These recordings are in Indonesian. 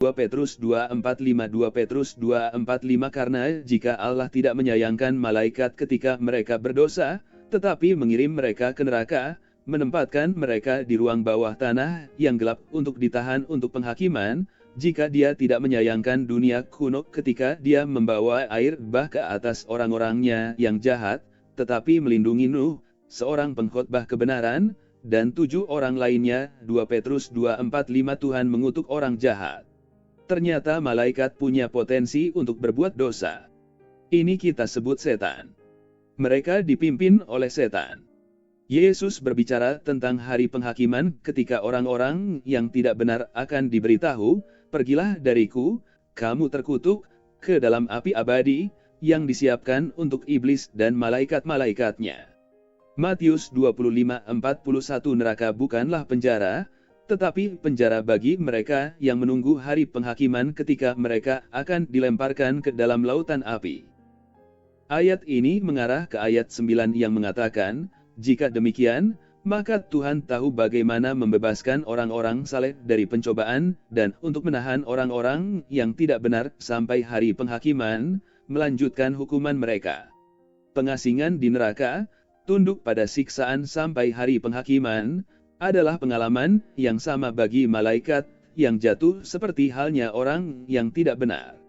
2 Petrus 2:45 2 Petrus 2:45 Karena jika Allah tidak menyayangkan malaikat ketika mereka berdosa, tetapi mengirim mereka ke neraka, menempatkan mereka di ruang bawah tanah yang gelap untuk ditahan untuk penghakiman, jika dia tidak menyayangkan dunia kuno ketika dia membawa air bah ke atas orang-orangnya yang jahat, tetapi melindungi Nuh, seorang pengkhotbah kebenaran, dan 7 orang lainnya. 2 Petrus 2:45 Tuhan mengutuk orang jahat. Ternyata malaikat punya potensi untuk berbuat dosa. Ini kita sebut setan. Mereka dipimpin oleh setan. Yesus berbicara tentang hari penghakiman ketika orang-orang yang tidak benar akan diberitahu, "Pergilah dariku, kamu terkutuk, ke dalam api abadi, yang disiapkan untuk iblis dan malaikat-malaikatnya." Matius 25:41 Neraka bukanlah penjara, tetapi penjara bagi mereka yang menunggu hari penghakiman ketika mereka akan dilemparkan ke dalam lautan api. Ayat ini mengarah ke ayat 9 yang mengatakan, "Jika demikian, maka Tuhan tahu bagaimana membebaskan orang-orang saleh dari pencobaan, dan untuk menahan orang-orang yang tidak benar sampai hari penghakiman, melanjutkan hukuman mereka. Pengasingan di neraka, tunduk pada siksaan sampai hari penghakiman, adalah pengalaman yang sama bagi malaikat yang jatuh seperti halnya orang yang tidak benar.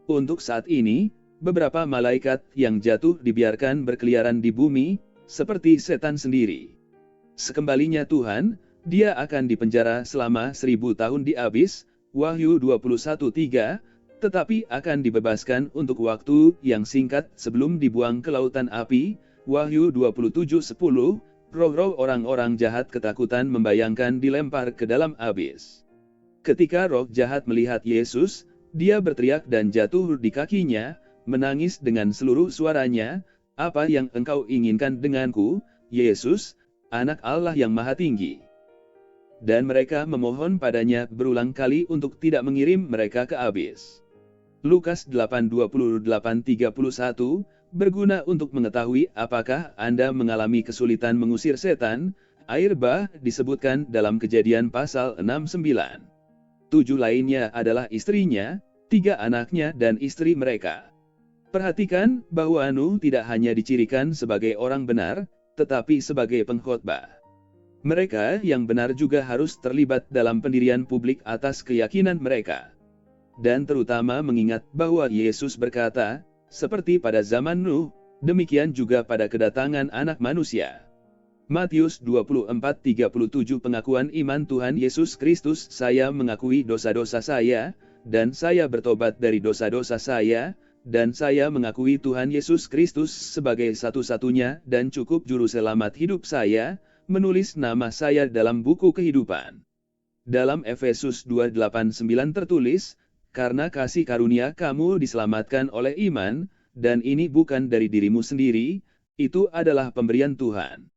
Untuk saat ini, beberapa malaikat yang jatuh dibiarkan berkeliaran di bumi, seperti setan sendiri. Sekembalinya Tuhan, dia akan dipenjara selama 1000 tahun di abis, Wahyu 21:3, tetapi akan dibebaskan untuk waktu yang singkat sebelum dibuang ke lautan api, Wahyu 27:10. Roh-roh orang-orang jahat ketakutan membayangkan dilempar ke dalam abis. Ketika roh jahat melihat Yesus, dia berteriak dan jatuh di kakinya, menangis dengan seluruh suaranya, "Apa yang engkau inginkan denganku, Yesus, Anak Allah yang Maha Tinggi?" Dan mereka memohon padanya berulang kali untuk tidak mengirim mereka ke abis. Lukas 8:28-31, berguna untuk mengetahui apakah Anda mengalami kesulitan mengusir setan. Air bah disebutkan dalam Kejadian pasal 6:9. 7 lainnya adalah istrinya, 3 anaknya dan istri mereka. Perhatikan bahwa Nuh tidak hanya dicirikan sebagai orang benar, tetapi sebagai pengkhotbah. Mereka yang benar juga harus terlibat dalam pendirian publik atas keyakinan mereka. Dan terutama mengingat bahwa Yesus berkata, seperti pada zaman Nuh, demikian juga pada kedatangan Anak Manusia. Matius 24:37 Pengakuan iman Tuhan Yesus Kristus. Saya mengakui dosa-dosa saya, dan saya bertobat dari dosa-dosa saya, dan saya mengakui Tuhan Yesus Kristus sebagai satu-satunya dan cukup juru selamat hidup saya, menulis nama saya dalam buku kehidupan. Dalam Efesus 2:8-9 tertulis, "Karena kasih karunia kamu diselamatkan oleh iman, dan ini bukan dari dirimu sendiri, itu adalah pemberian Tuhan.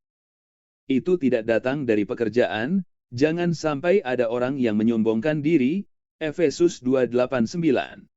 Itu tidak datang dari pekerjaan, jangan sampai ada orang yang menyombongkan diri." Efesus 2:8-9.